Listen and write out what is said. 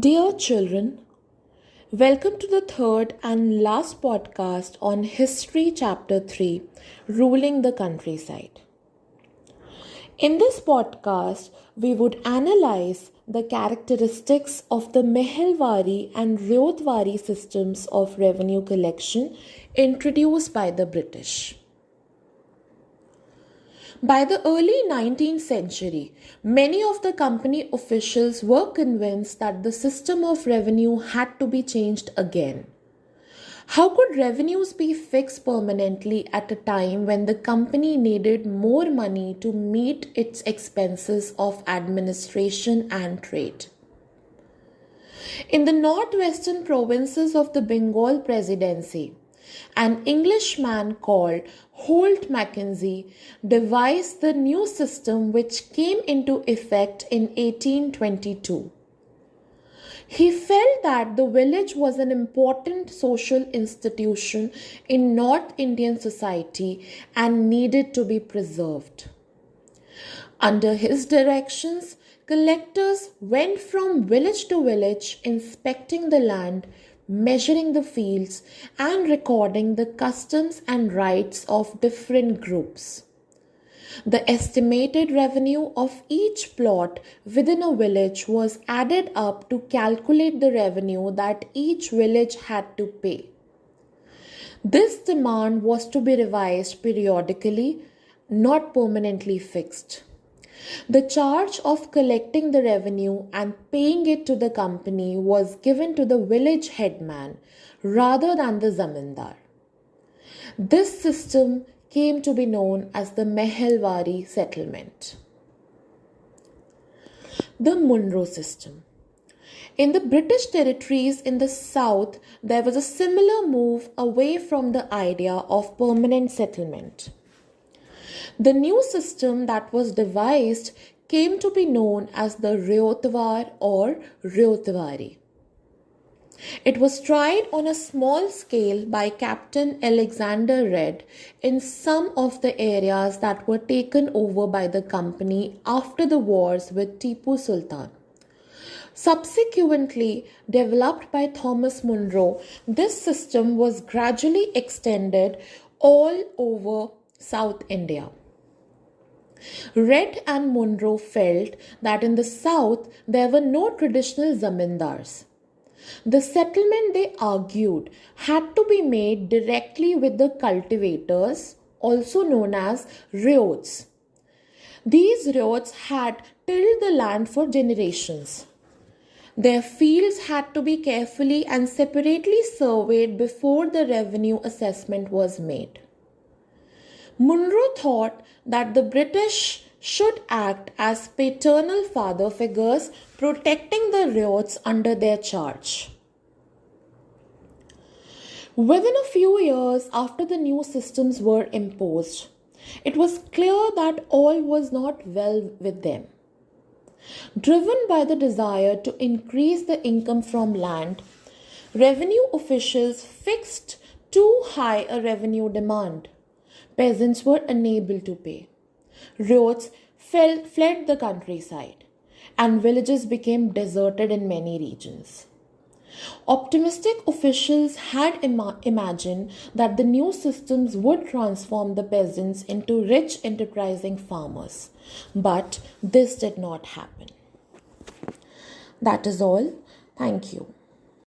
Dear children, welcome to the third and last podcast on History Chapter 3, Ruling the Countryside. In this podcast, we would analyze the characteristics of the Mehelwari and Ryotwari systems of revenue collection introduced by the British. By the early 19th century, many of the company officials were convinced that the system of revenue had to be changed again. How could revenues be fixed permanently at a time when the company needed more money to meet its expenses of administration and trade? In the northwestern provinces of the Bengal Presidency, an Englishman called Holt Mackenzie devised the new system which came into effect in 1822. He felt that the village was an important social institution in North Indian society and needed to be preserved. Under his directions, collectors went from village to village inspecting the land, measuring the fields, and recording the customs and rights of different groups. The estimated revenue of each plot within a village was added up to calculate the revenue that each village had to pay. This demand was to be revised periodically, not permanently fixed. The charge of collecting the revenue and paying it to the company was given to the village headman rather than the zamindar. This system came to be known as the Mehelwari settlement. The Munro system. In the British territories in the south, there was a similar move away from the idea of permanent settlement. The new system that was devised came to be known as the Ryotwar or Ryotwari. It was tried on a small scale by Captain Alexander Red in some of the areas that were taken over by the company after the wars with Tipu Sultan. Subsequently developed by Thomas Munro, this system was gradually extended all over South India. Red and Munro felt that in the south there were no traditional zamindars. The settlement, they argued, had to be made directly with the cultivators, also known as ryots. These ryots had tilled the land for generations. Their fields had to be carefully and separately surveyed before the revenue assessment was made. Munro thought that the British should act as paternal father figures, protecting the ryots under their charge. Within a few years after the new systems were imposed, it was clear that all was not well with them. Driven by the desire to increase the income from land, revenue officials fixed too high a revenue demand. Peasants were unable to pay. Ryots fled the countryside, and villages became deserted in many regions. Optimistic officials had imagined that the new systems would transform the peasants into rich, enterprising farmers, but this did not happen. That is all. Thank you.